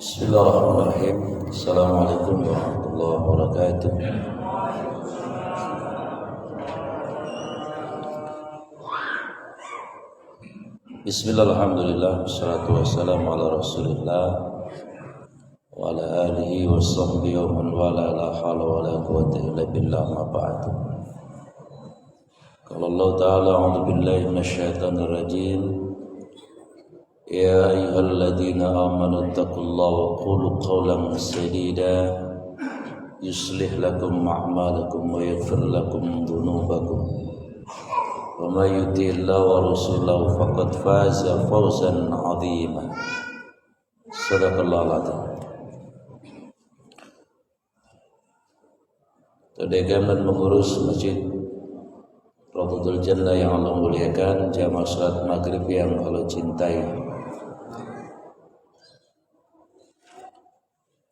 Bismillahirrahmanirrahim. Assalamualaikum warahmatullahi wabarakatuh. Bismillahirrahmanirrahim. Wassalatu wassalamu ala Rasulillah wa ala alihi wa sahbihi wa man wala, la haula wa la quwwata illa billah, ma ba'du. Qala Allah ta'ala, a'udzu billahi minasyaitonir rajim. Ya ayyuhalladzina amanu taqullaha wa qulu qawlan sadida yuslih lakum a'malakum wa yaghfir lakum dhunubakum wa may yuti'illaha wa rasulahu faqad faza fawzan 'azima. Shadaqallahu al-'azim. Terdekat dan mengurus Masjid Raudhatul Jannah yang Allah muliakan, jamaah salat maghrib yang Allah cintai.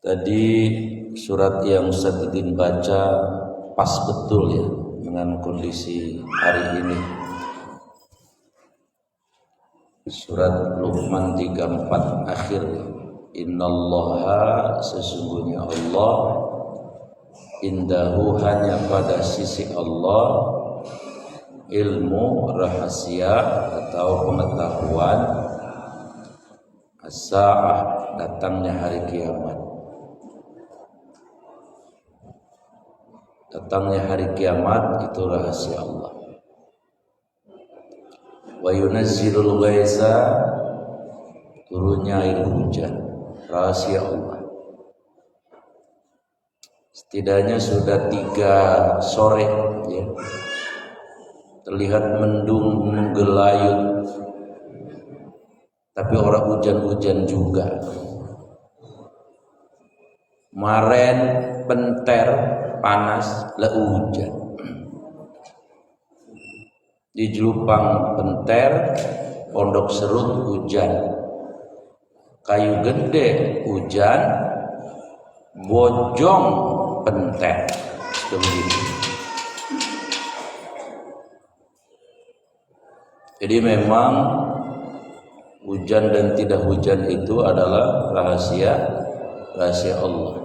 Tadi surat yang Ustaz Idin baca pas betul ya dengan kondisi hari ini. Surat Luqman 34 akhir. Innallaha, sesungguhnya Allah, indahu, hanya pada sisi Allah, ilmu rahasia atau pengetahuan, as-sa'ah, datangnya hari kiamat. Datangnya hari kiamat itu rahasia Allah. Wa yunazzilul ghaitsa, turunnya air hujan, rahasia Allah. Setidaknya sudah 3 sore ya, terlihat mendung menggelayut, tapi orang hujan-hujan juga. Maren penter panas, lah hujan. Di Jelupang penter, Pondok Serut hujan, Kayu Gede hujan, Bojong penter, begitu. Jadi memang hujan dan tidak hujan itu adalah rahasia Allah.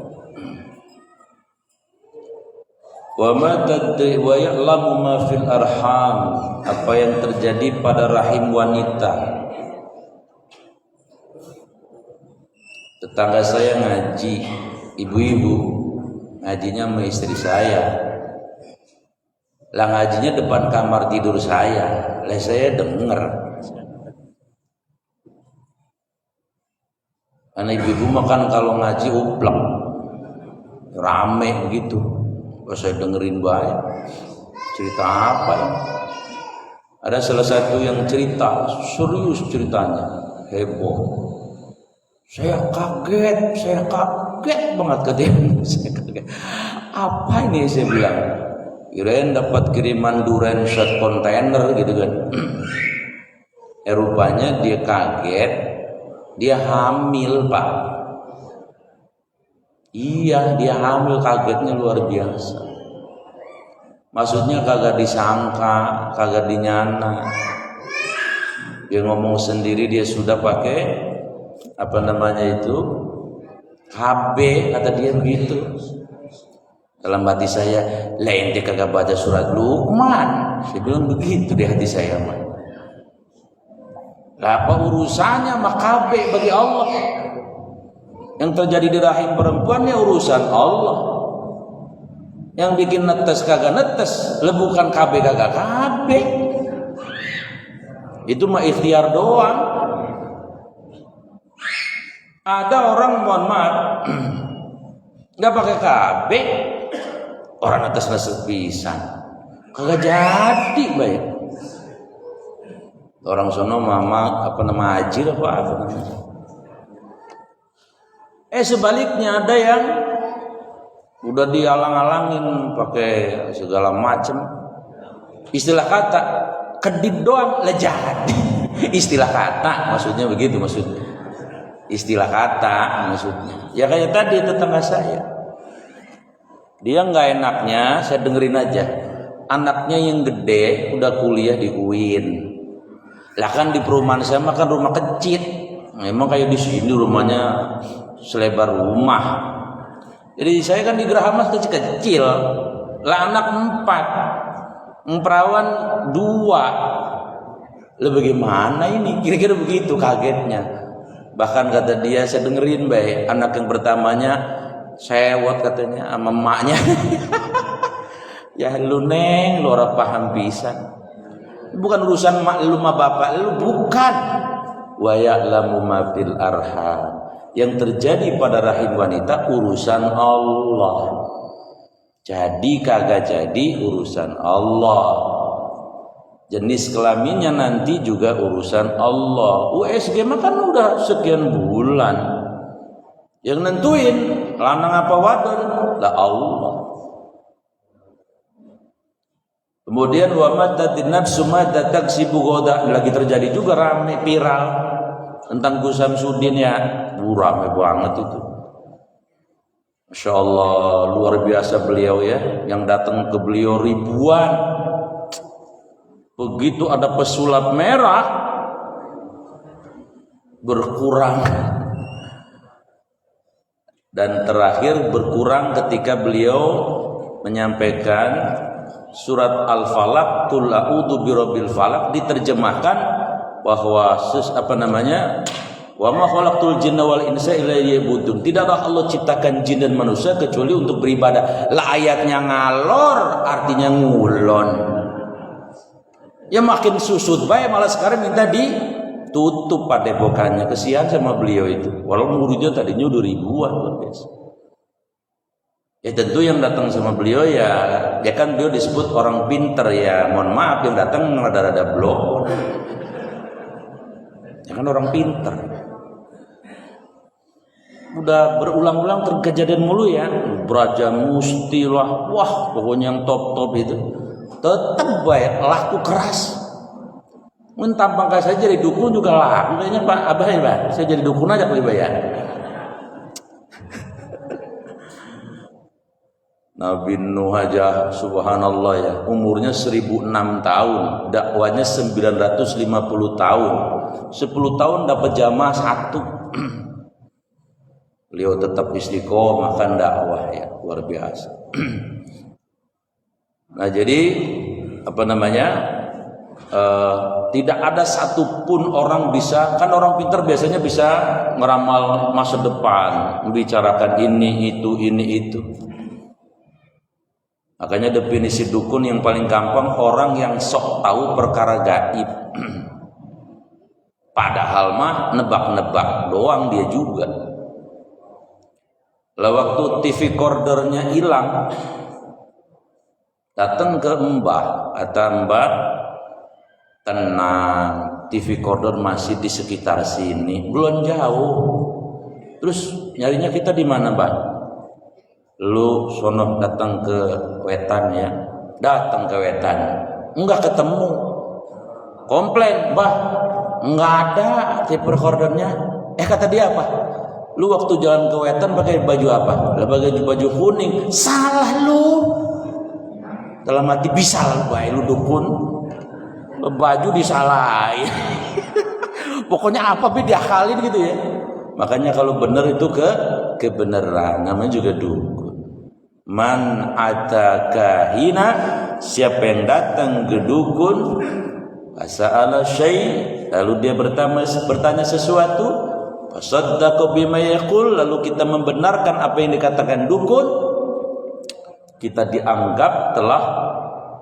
Wa ma tadri wa ya'lamu ma fil arham, apa yang terjadi pada rahim wanita. Tetangga saya ngaji, ibu-ibu ngajinya sama istri saya. Lah ngajinya depan kamar tidur saya. Lah saya denger. Karena ibu-ibu makan kalau ngaji uplek, rame begitu. Saya dengerin baik. Cerita apa ini? Ada salah satu yang cerita, serius ceritanya, heboh. Saya kaget banget katanya. Saya kaget. Apa ini, saya bilang? Kirain dapat kiriman durian 1 kontainer gitu kan. Rupanya dia kaget, dia hamil, Pak. Iya, dia hamil, kagetnya luar biasa. Maksudnya kagak disangka, kagak dinyana. Dia ngomong sendiri dia sudah pakai apa namanya itu, KB, kata dia begitu. Dalam hati saya, lah ente kagak baca surat Luqman. Saya bilang begitu di hati saya, man. Lah apa urusannya sama KB bagi Allah? Yang terjadi di rahim perempuan ya urusan Allah. Yang bikin netes kagak netes, bukan KB kagak KB. Itu mah ikhtiar doang. Ada orang, mohon maaf, nggak pakai KB, orang netes pisan, kagak jadi baik. Orang sono mama apa nama ajir apa namanya. Sebaliknya ada yang udah dialang-alangin pakai segala macam istilah kata, kedip doang lah jadi. Istilah kata maksudnya begitu, maksudnya istilah kata maksudnya. Ya kayak tadi tetangga saya, dia nggak enaknya saya dengerin aja, anaknya yang gede udah kuliah di UIN. Lah kan di perumahan saya mah kan rumah kecil. Memang kayak di sini rumahnya selebar rumah. Jadi saya kan di Geraha Mas kecil-kecil, lah anak 4, perawan 2. Lah bagaimana ini? Kira-kira begitu kagetnya. Bahkan kata dia, saya dengerin baik, anak yang pertamanya sewot katanya sama emaknya. Ya lu neng, lu ora paham pisan. Bukan urusan mak lu sama bapak lu, bukan. Wa ya'lamu ma fil arham. Yang terjadi pada rahim wanita urusan Allah. Jadi kagak jadi urusan Allah. Jenis kelaminnya nanti juga urusan Allah. USG mah kan udah sekian bulan. Yang nentuin lanang apa wadon lah Allah. Kemudian wa matatin nafsu ma taksibu ghadan, lagi terjadi juga rame viral tentang Gus Samsudin ya. Rame banget itu. Masya Allah, luar biasa beliau ya, yang datang ke beliau ribuan. Begitu ada pesulap merah berkurang, dan terakhir berkurang ketika beliau menyampaikan surat Al-Falaq, qul a'udzu birabbil falaq, diterjemahkan bahwa wa ma khalaqtul jinna wal insa illa liya'budun. Tidaklah Allah ciptakan jin dan manusia kecuali untuk beribadah. Lah ayatnya ngalor, artinya ngulon. Ya makin susut bae, malah sekarang minta ditutup padepokannya. Kesian sama beliau itu. Walaupun muridnya tadinya udah ribuan luar biasa. Ya tentu yang datang sama beliau ya kan beliau disebut orang pinter ya. Mohon maaf yang datang rada-rada blok. Ya kan orang pinter. Udah berulang-ulang terkejadian mulu ya, Braja Musti lah, wah pokoknya yang top-top itu tetap baik, laku keras. Tampang kayak saya jadi dukun juga laku kayaknya Pak Abah ya Pak, saya jadi dukun aja kali ya. Nabi Nuh aja subhanallah ya, umurnya 1006 tahun, dakwanya 950 tahun, 10 tahun dapat jamaah 1. Beliau tetap istiqomah kan dakwah ya, luar biasa. Nah jadi tidak ada satupun orang bisa, kan orang pintar biasanya bisa ngeramal masa depan, membicarakan ini itu. Makanya definisi dukun yang paling gampang, orang yang sok tahu perkara gaib. Padahal mah nebak-nebak doang dia juga. Lah waktu TV recordernya hilang, datang ke Mbah, kata Mbah, tenang, TV recorder masih di sekitar sini, belum jauh. Terus nyarinya kita di mana, Mbah? Lu sono datang ke Wetan ya, datang ke Wetan, enggak ketemu, komplain, Mbah, enggak ada TV recordernya. Kata dia apa? Lu waktu jalan ke Wetan pakai baju apa? Pakai baju kuning. Salah lu. Dalam hati bisa lah baik lu dukun. Baju disalahin. Pokoknya apa diakalin gitu ya. Makanya kalau benar itu kebenaran, namanya juga dukun. Man atakahina, siapa yang datang ke dukun, asa'ala syai', lalu dia bertanya sesuatu, fasaddaqa bima yaqul, lalu kita membenarkan apa yang dikatakan dukun, kita dianggap telah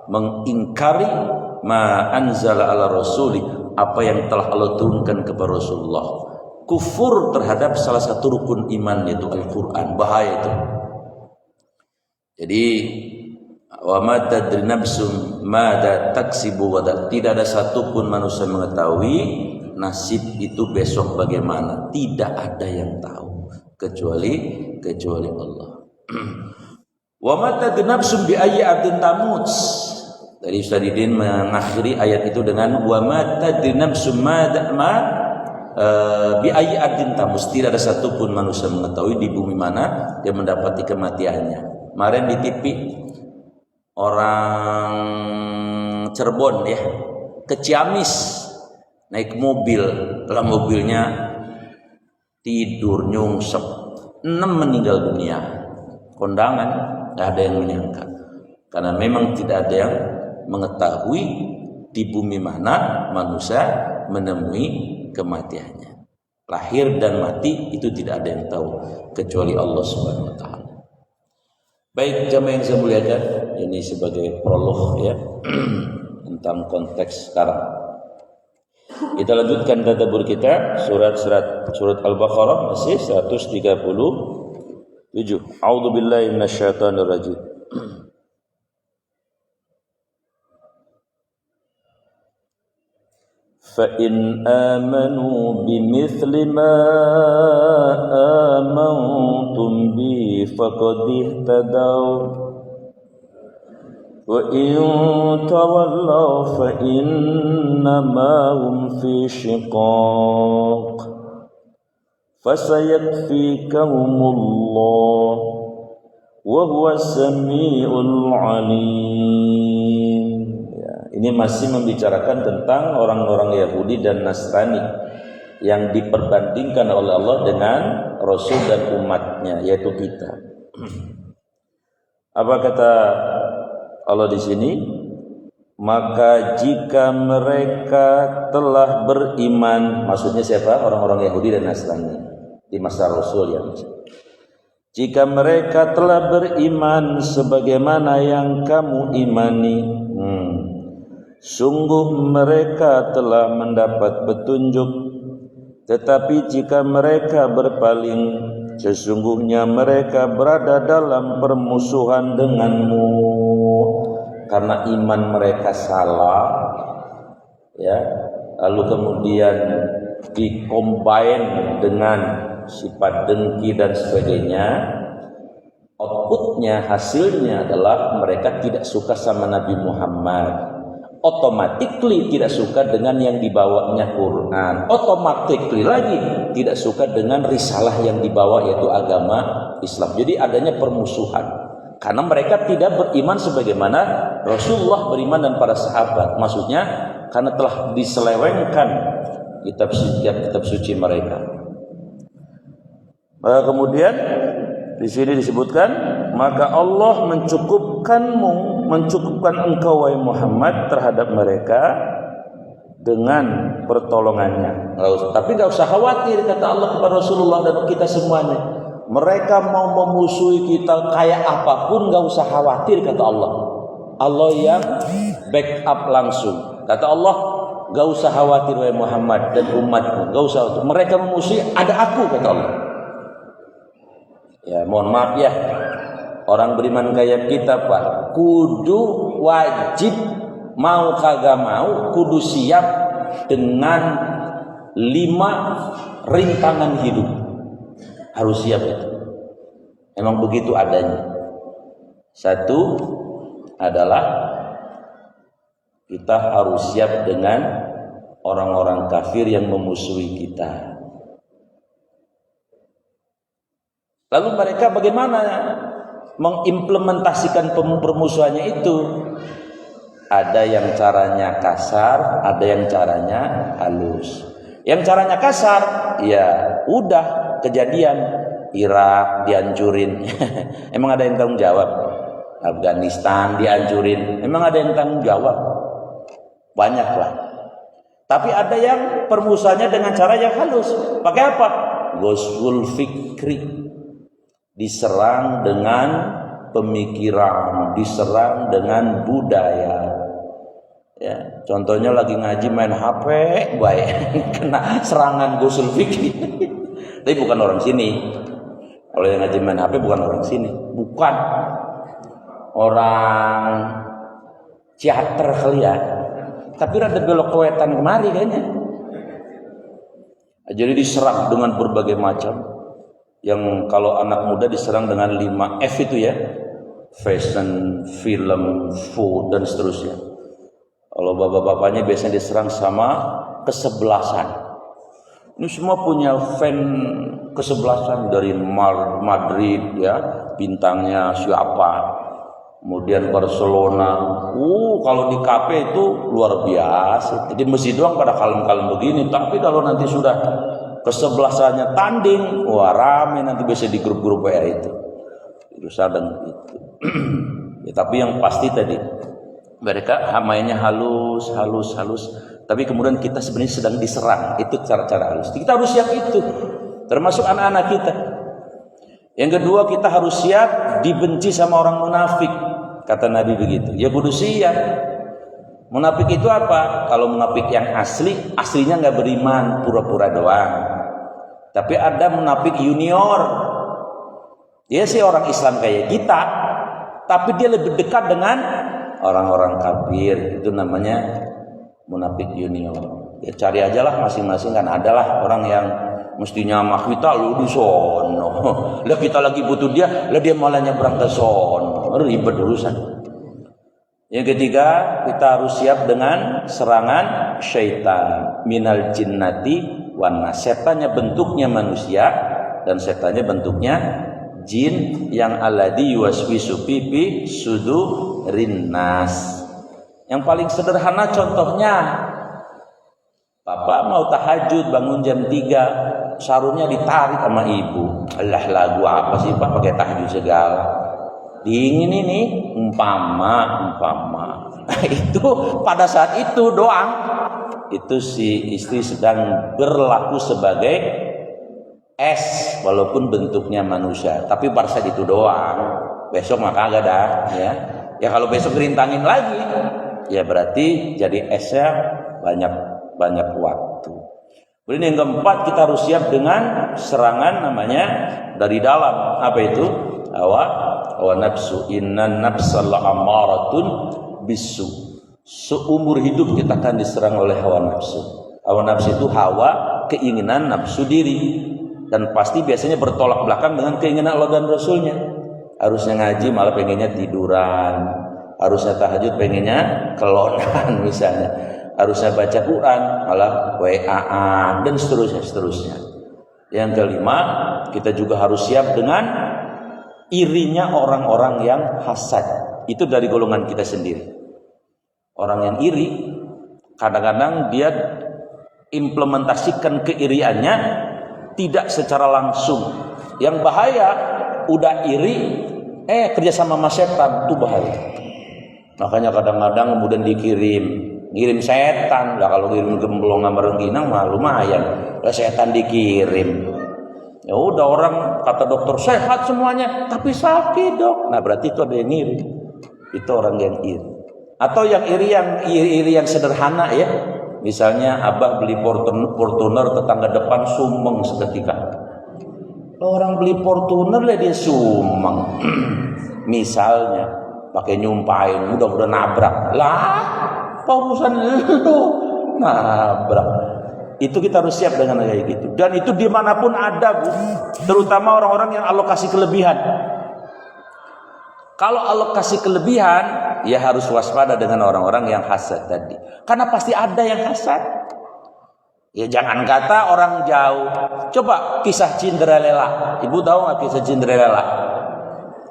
mengingkari ma anzala ala rasuli, apa yang telah Allah turunkan kepada Rasulullah. Kufur terhadap salah satu rukun iman, yaitu Al-Quran. Bahaya itu. Jadi wa ma tadri nafsum madza taksibu wa tidak ada satupun manusia mengetahui nasib itu besok bagaimana. Tidak ada yang tahu kecuali Allah. Wa ma tadri nafsum bi ayyi ardin tamut. Tadi Ustaz Didin mengakhiri ayat itu dengan wa ma tadri nafsum bi ayyi ardin tamut. Tidak ada satupun manusia mengetahui di bumi mana dia mendapati kematiannya. Kemarin di TV orang Cirebon ya ke Ciamis naik mobil, dalam mobilnya tidur nyungsep, meninggal dunia. Kondangan, nggak ada yang menyangka. Karena memang tidak ada yang mengetahui di bumi mana manusia menemui kematiannya. Lahir dan mati itu tidak ada yang tahu kecuali Allah Subhanahu wa taala. Baik jamaah yang saya muliakan, ini sebagai prolog ya tentang konteks sekarang. Kita lanjutkan tadabbur kita surat Al-Baqarah masih 137. A'udzubillahi minasyaitonir rajim. فَإِنْ آمَنُوا بِمِثْلِ مَا آمَنْتُمْ بِهِ فَقَدِ اهْتَدَوْا وَإِنْ تَوَلَّوْا فَإِنَّمَا هُمْ فِي شِقَاقٍ فَسَيَكْفِيكَهُمُ اللَّهُ وَهُوَ السَّمِيعُ الْعَلِيمُ. Ini masih membicarakan tentang orang-orang Yahudi dan Nasrani yang diperbandingkan oleh Allah dengan Rasul dan umatnya, yaitu kita. Apa kata Allah di sini? Maka jika mereka telah beriman, maksudnya siapa? Orang-orang Yahudi dan Nasrani di masa Rasul yang jika mereka telah beriman sebagaimana yang kamu imani, sungguh mereka telah mendapat petunjuk. Tetapi jika mereka berpaling, sesungguhnya mereka berada dalam permusuhan denganmu, karena iman mereka salah, ya. Lalu kemudian dikombin dengan sifat dengki dan sebagainya. Outputnya, hasilnya adalah mereka tidak suka sama Nabi Muhammad. Automatically tidak suka dengan yang dibawanya Quran. Automatically lagi tidak suka dengan risalah yang dibawa, yaitu agama Islam. Jadi adanya permusuhan karena mereka tidak beriman sebagaimana Rasulullah beriman dan para sahabat. Maksudnya karena telah diselewengkan kitab suci mereka. Kemudian di sini disebutkan, maka Allah mencukupkan engkau wahai Muhammad terhadap mereka dengan pertolongannya. Tapi enggak usah khawatir, kata Allah kepada Rasulullah dan kita semuanya. Mereka mau memusuhi kita kayak apapun, enggak usah khawatir, kata Allah. Allah yang backup langsung. Kata Allah, enggak usah khawatir wahai Muhammad dan umatmu, enggak usah khawatir. Mereka memusuhi, ada aku, kata Allah. Ya, mohon maaf ya, orang beriman kayak kita Pak, kudu wajib, mau kagak mau, kudu siap dengan 5 rintangan hidup. Harus siap itu. Emang begitu adanya. Satu adalah kita harus siap dengan orang-orang kafir yang memusuhi kita. Lalu mereka bagaimana mengimplementasikan permusuhannya itu? Ada yang caranya kasar, ada yang caranya halus. Yang caranya kasar, ya udah kejadian Irak dihancurin. Emang ada yang tanggung jawab? Afghanistan dihancurin. Emang ada yang tanggung jawab? Banyak lah. Tapi ada yang permusuhannya dengan cara yang halus. Pakai apa? Ghazwul fikri. Diserang dengan pemikiran, diserang dengan budaya. Ya, contohnya lagi ngaji main HP, baik kena serangan Ghazwul fikri. Tapi bukan orang sini. Kalau yang ngaji main HP bukan orang sini, bukan orang Ciater kali ya. Tapi rada belok ke wetan kemari kayaknya. Jadi diserang dengan berbagai macam. Yang kalau anak muda diserang dengan 5F itu ya, fashion, film, food dan seterusnya. Kalau bapak-bapaknya biasanya diserang sama kesebelasan. Ini semua punya fan kesebelasan dari Madrid ya, bintangnya siapa. Kemudian Barcelona. Kalau di kafe itu luar biasa. Di masjid doang pada kalem-kalem begini, tapi kalau nanti sudah kesebelasannya tanding, wah rame nanti bisa di grup-grup WA itu. Yerusalem itu. Ya, tapi yang pasti tadi mereka mainnya halus, tapi kemudian kita sebenarnya sedang diserang. Itu cara-cara halus. Kita harus siap itu, termasuk anak-anak kita. Yang kedua, kita harus siap dibenci sama orang munafik. Kata Nabi begitu. Ya kudu siap. Munafik itu apa? Kalau munafik yang aslinya nggak beriman, pura-pura doang. Tapi ada munafik junior. Dia sih orang Islam kayak kita, tapi dia lebih dekat dengan orang-orang kafir. Itu namanya munafik junior. Ya cari aja lah masing-masing, kan adalah orang yang mestinya sama kita lu di sono. Lah kita lagi butuh dia, lah dia malah nyebrang ke sono. Ribet urusan. Yang ketiga, kita harus siap dengan serangan syaitan, minal jinnati wan nas. Setannya bentuknya manusia dan setannya bentuknya jin yang alladzi yuwaswisu fi sudurin nas. Yang paling sederhana contohnya, bapak mau tahajud bangun jam 3, sarungnya ditarik sama ibu. Alah, lagu apa sih Pak pakai tahajud segala? Dingin ini, umpama. Itu pada saat itu doang, itu si istri sedang berlaku sebagai es, walaupun bentuknya manusia. Tapi pada saat itu doang. Besok maka agak dah, ya. Ya kalau besok rintangin lagi, ya berarti jadi esnya banyak waktu. Kemudian yang keempat, kita harus siap dengan serangan namanya dari dalam. Apa itu? Hawa nafsu. Innan nafsal amaratun bisu. Seumur hidup kita akan diserang oleh hawa nafsu. Hawa nafsu itu hawa, keinginan nafsu diri, dan pasti biasanya bertolak belakang dengan keinginan Allah dan Rasulnya. Harusnya ngaji malah pengennya tiduran, harusnya tahajud pengennya kelonan misalnya, harusnya baca Quran malah WA-an, dan seterusnya. Yang kelima, kita juga harus siap dengan irinya orang-orang yang hasad. Itu dari golongan kita sendiri. Orang yang iri, kadang-kadang dia implementasikan keiriannya tidak secara langsung. Yang bahaya, udah iri, kerjasama sama setan, itu bahaya. Makanya kadang-kadang kemudian ngirim setan. Lah kalau ngirim gemblong sama rengginang mah lumayan. Lah setan dikirim. Ya udah, orang kata dokter sehat semuanya, tapi sakit dok. Nah berarti itu ada yang iri. Itu orang yang iri. Atau yang iri yang sederhana ya. Misalnya abah beli Fortuner, tetangga depan sumeng seketika. Orang beli Fortuner lah dia sumeng. Misalnya pakai nyumpain, udah nabrak. Lah, apa urusan lu nabrak? Itu kita harus siap dengan kayak gitu. Dan itu dimanapun ada, Bu. Terutama orang-orang yang alokasi kelebihan. Kalau alokasi kelebihan, ya harus waspada dengan orang-orang yang hasad tadi. Karena pasti ada yang hasad. Ya jangan kata orang jauh. Coba kisah Cinderella. Ibu tahu nggak kisah Cinderella?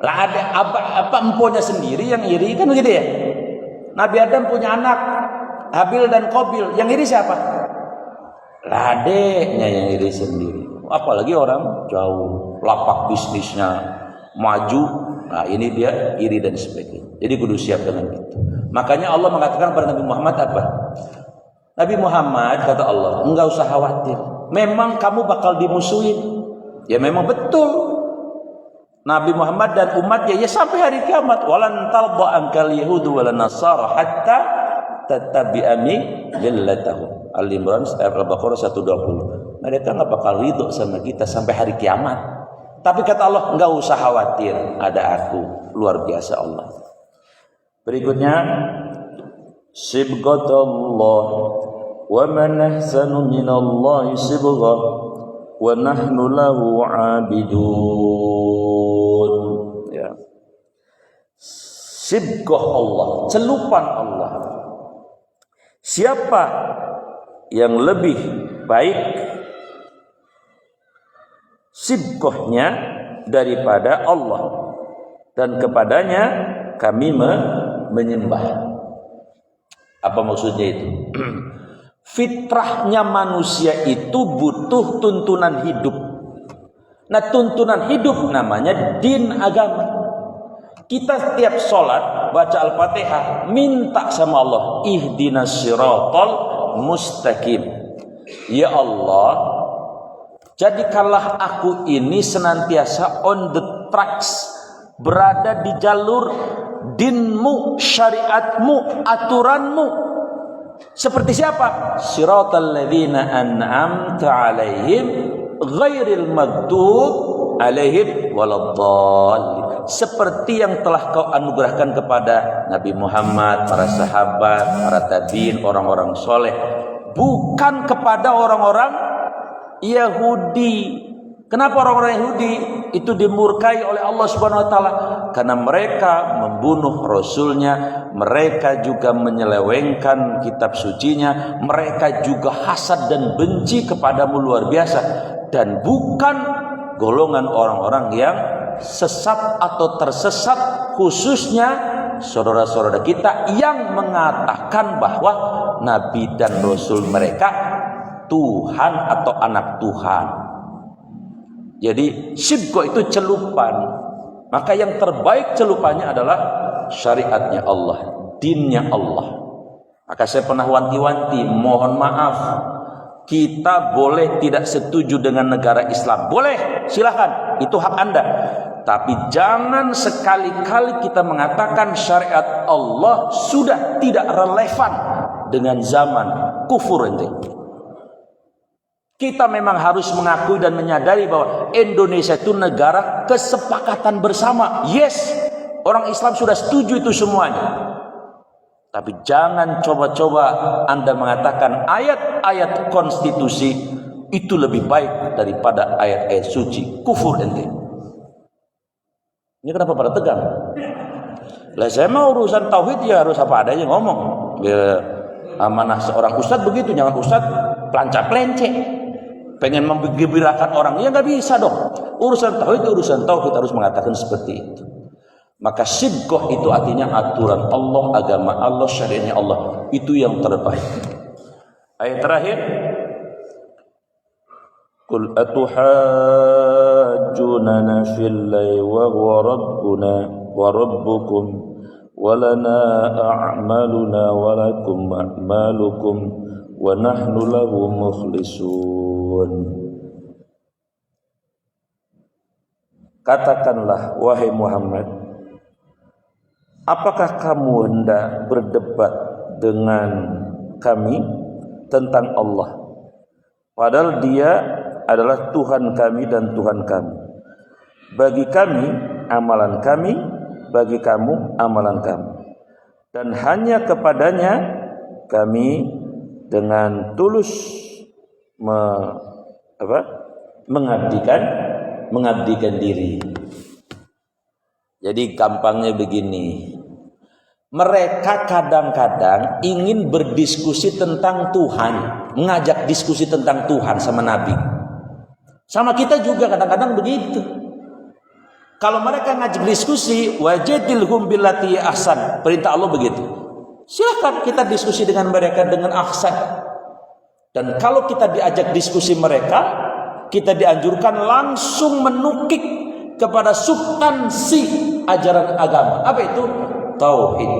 Lah ada apa emponya sendiri yang iri, kan begitu ya? Nabi Adam punya anak Habil dan Qabil. Yang iri siapa? Lah adeknya yang iri sendiri. Apalagi orang jauh, lapak bisnisnya maju. Nah ini dia iri dan sebagainya. Jadi kudu siap dengan itu. Makanya Allah mengatakan kepada Nabi Muhammad apa? Nabi Muhammad, kata Allah, enggak usah khawatir. Memang kamu bakal dimusuhin. Ya memang betul. Nabi Muhammad dan umatnya ya sampai hari kiamat. Walan talba ankal yahudu walan nasara hatta tattabi'a millatahum. Al-Imran ayat Al-Baqarah 120. Mereka enggak bakal ridho sama kita sampai hari kiamat. Tapi kata Allah, enggak usah khawatir, ada aku. Luar biasa Allah. Berikutnya, sibghatullah wa man ahsanu minallahi sibghah wa nahnu lahu 'abidun. Ya. Sibghah Allah, celupan Allah. Siapa yang lebih baik sibghahnya daripada Allah, dan kepadanya kami menyembah. Apa maksudnya itu? Fitrahnya manusia itu butuh tuntunan hidup. Nah, tuntunan hidup namanya din, agama. Kita setiap sholat baca Al-Fatihah, minta sama Allah, ihdinas siratal mustaqim. Ya Allah, jadikanlah aku ini senantiasa on the tracks, berada di jalur dinmu, syariatmu, aturanmu. Seperti siapa? Siratal ladzina an'amta alaihim ghairil maghdub alaihim waladdallin. Seperti yang telah kau anugerahkan kepada Nabi Muhammad, para sahabat, para tabi'in, orang-orang soleh, bukan kepada orang-orang Yahudi. Kenapa orang-orang Yahudi itu dimurkai oleh Allah Subhanahu wa taala? Karena mereka membunuh rasulnya, mereka juga menyelewengkan kitab sucinya, mereka juga hasad dan benci kepadamu luar biasa, dan bukan golongan orang-orang yang sesat atau tersesat, khususnya saudara-saudara kita yang mengatakan bahwa nabi dan rasul mereka Tuhan atau anak Tuhan. Jadi syibgo itu celupan. Maka yang terbaik celupannya adalah syariatnya Allah, dinnya Allah. Maka saya pernah wanti-wanti, mohon maaf, kita boleh tidak setuju dengan negara Islam, boleh, silahkan, itu hak Anda. Tapi jangan sekali-kali kita mengatakan syariat Allah sudah tidak relevan dengan zaman kufur ente. Kita memang harus mengakui dan menyadari bahwa Indonesia itu negara kesepakatan bersama. Yes, orang Islam sudah setuju itu semuanya. Tapi jangan coba-coba Anda mengatakan ayat-ayat konstitusi itu lebih baik daripada ayat-ayat suci. Kufur ente. Ini kenapa pada tegang? Lah saya mau urusan tauhid ya harus apa adanya ngomong. Ya, amanah seorang ustadz begitu, jangan ustadz pelanca-pelence. Pengen menggembirakan orang, ya nggak bisa dong. Urusan tauhid harus mengatakan seperti itu. Maka sibgoh itu artinya aturan Allah, agama Allah, syariatnya Allah. Itu yang terbaik. Ayat terakhir, Qul atuhajjunana fillahi wa huwa rabbuna wa rabbukum wa lana a'maluna wa lakum a'malukum wa nahnu lahu mukhlisun. Katakanlah wahai Muhammad, apakah kamu hendak berdebat dengan kami tentang Allah, padahal Dia adalah Tuhan kami dan Tuhan kamu. Bagi kami amalan kami, bagi kamu amalan kamu, dan hanya kepadanya kami dengan tulus mengabdikan diri. Jadi gampangnya begini, mereka kadang-kadang ingin berdiskusi tentang Tuhan, mengajak diskusi tentang Tuhan sama Nabi. Sama kita juga kadang-kadang begitu. Kalau mereka ngajak diskusi, wajadilhum billati ahsan, perintah Allah begitu. Silakan kita diskusi dengan mereka dengan ahsan. Dan kalau kita diajak diskusi mereka, kita dianjurkan langsung menukik kepada substansi ajaran agama. Apa itu? Tauhid.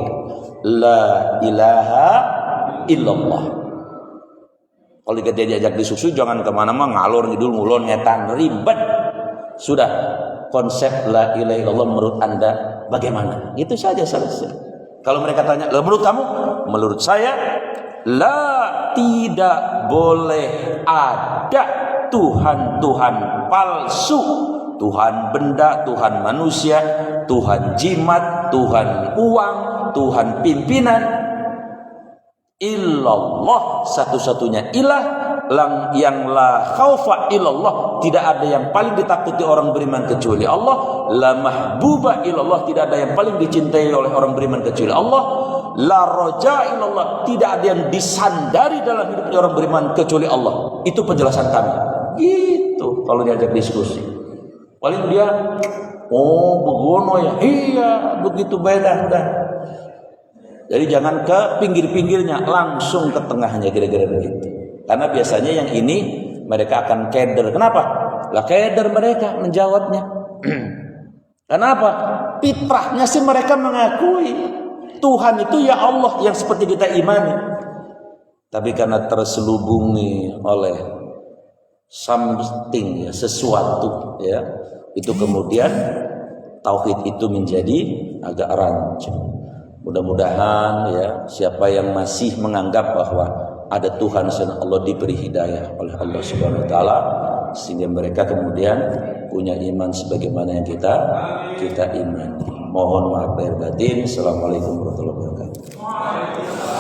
La ilaha illallah. Kalau kita diajak diskusi, jangan kemana-mana ngalor ngidul ngulon ngetan ribet. Sudah, konsep la ilaha illallah menurut Anda bagaimana? Itu saja selesai. Kalau mereka tanya, menurut kamu? Menurut saya, tidak boleh ada Tuhan-Tuhan palsu. Tuhan benda, Tuhan manusia, Tuhan jimat, Tuhan uang, Tuhan pimpinan. Illallah, satu-satunya ilah yang la khaufa illallah, tidak ada yang paling ditakuti orang beriman kecuali Allah. La mahbuba illallah, tidak ada yang paling dicintai oleh orang beriman kecuali Allah. La roja illallah, tidak ada yang disandari dalam hidupnya orang beriman kecuali Allah. Itu penjelasan kami. Gitu kalau diajak diskusi. Paling dia, oh begono ya, iya begitu beda udah. Jadi jangan ke pinggir-pinggirnya, langsung ke tengahnya, kira-kira begitu. Karena biasanya yang ini mereka akan keder. Kenapa? Lah keder mereka menjawabnya. Kenapa? Fitrahnya sih mereka mengakui Tuhan itu ya Allah yang seperti kita imani. Tapi karena terselubungi oleh something, ya, sesuatu, ya, itu kemudian tauhid itu menjadi agak rancu. Mudah-mudahan ya siapa yang masih menganggap bahwa ada Tuhan selain Allah diberi hidayah oleh Allah Subhanahu wa taala sehingga mereka kemudian punya iman sebagaimana yang kita imani. Mohon maaf lahir batin. Assalamualaikum warahmatullahi wabarakatuh.